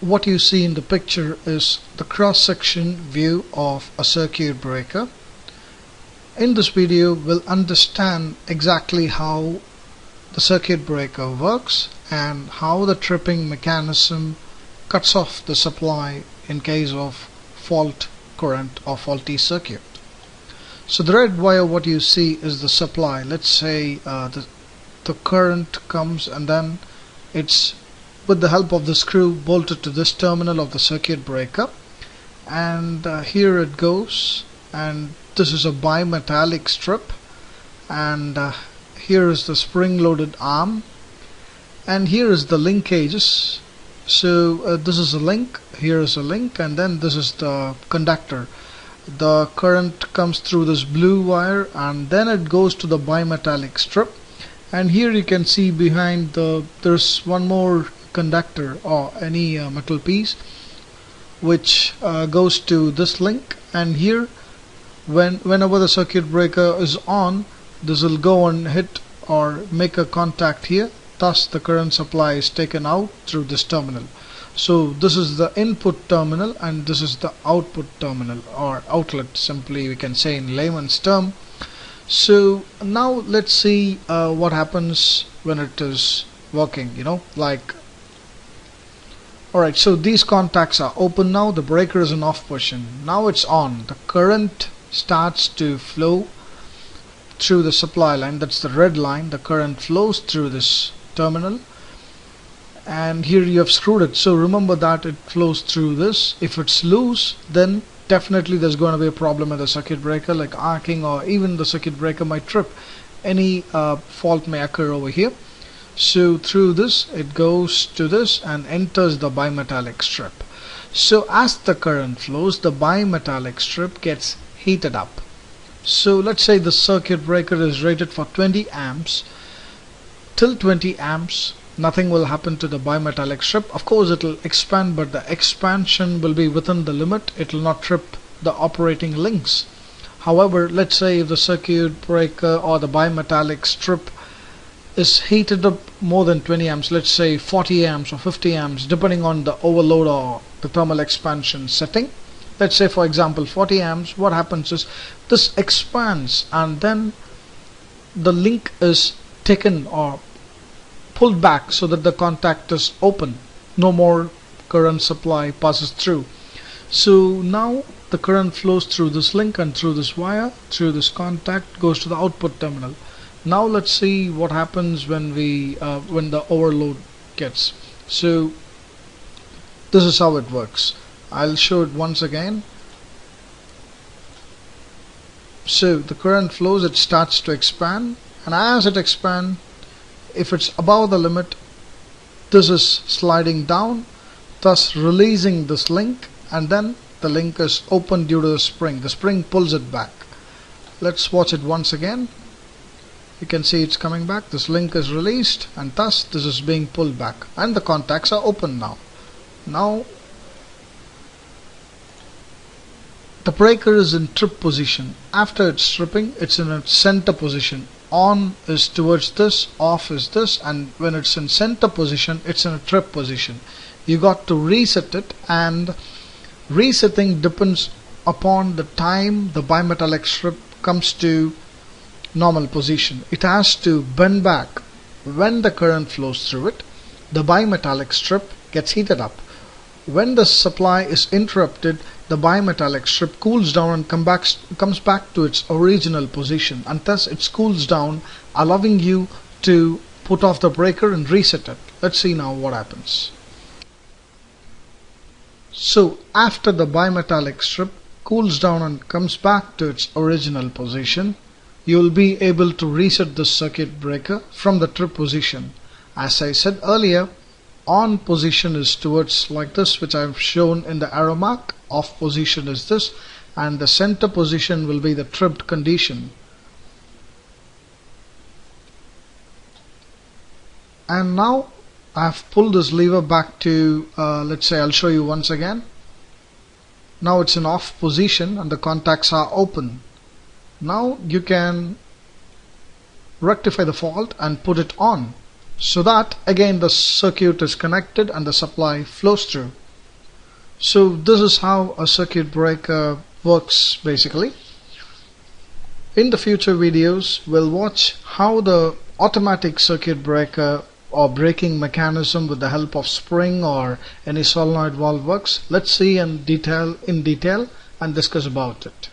what you see in the picture is the cross-section view of a circuit breaker. In this video we'll understand exactly how the circuit breaker works and how the tripping mechanism cuts off the supply in case of fault current or faulty circuit. So the red wire, what you see is the supply. Let's say the current comes and then it's with the help of the screw bolted to this terminal of the circuit breaker, and here it goes, and this is a bimetallic strip, and here is the spring-loaded arm, and here is the linkages. So this is a link, here is a link, and then this is the conductor. The current comes through this blue wire and then it goes to the bimetallic strip, and here you can see behind there's one more conductor or any metal piece which goes to this link, and here whenever the circuit breaker is on, this will go and hit or make a contact here, thus the current supply is taken out through this terminal. So this is the input terminal and this is the output terminal, or outlet simply we can say in layman's term. So now let's see what happens when it is working, alright, so these contacts are open now, the breaker is in off position, now it's on, the current starts to flow through the supply line, that's the red line, the current flows through this terminal, and here you have screwed it, so remember that it flows through this. If it's loose, then definitely there's going to be a problem with the circuit breaker, like arcing, or even the circuit breaker might trip. Any fault may occur over here. So through this it goes to this and enters the bimetallic strip. So as the current flows, the bimetallic strip gets heated up. So let's say the circuit breaker is rated for 20 amps. Till 20 amps nothing will happen to the bimetallic strip. Of course it will expand, but the expansion will be within the limit, it will not trip the operating links. However, let's say if the circuit breaker or the bimetallic strip is heated up more than 20 amps, let's say 40 amps or 50 amps depending on the overload or the thermal expansion setting. Let's say for example 40 amps, what happens is this expands and then the link is taken or pulled back so that the contact is open, no more current supply passes through. So now the current flows through this link and through this wire, through this contact, goes to the output terminal. Now let's see what happens when when the overload gets. So this is how it works. I'll show it once again. So the current flows, it starts to expand, and as it expands, if it's above the limit, this is sliding down, thus releasing this link, and then the link is open due to the spring. The spring pulls it back. Let's watch it once again. You can see it's coming back. This link is released and thus this is being pulled back and the contacts are open now. Now the breaker is in trip position. After it's tripping, it's in its center position. On is towards this, off is this, and when it's in center position, it's in a trip position. You got to reset it, and resetting depends upon the time the bimetallic strip comes to normal position. It has to bend back when the current flows through it. The bimetallic strip gets heated up. When the supply is interrupted, the bimetallic strip cools down and comes back to its original position, and thus it cools down, allowing you to put off the breaker and reset it. Let's see now what happens. So after the bimetallic strip cools down and comes back to its original position, you will be able to reset the circuit breaker from the trip position. As I said earlier, on position is towards like this, which I have shown in the arrow mark. Off position is this, and the center position will be the tripped condition. And now I have pulled this lever back to let's say I'll show you once again. Now it's in off position and the contacts are open. Now you can rectify the fault and put it on, so that again the circuit is connected and the supply flows through. So this is how a circuit breaker works basically. In the future videos, we'll watch how the automatic circuit breaker or braking mechanism with the help of spring or any solenoid valve works. Let's see in detail and discuss about it.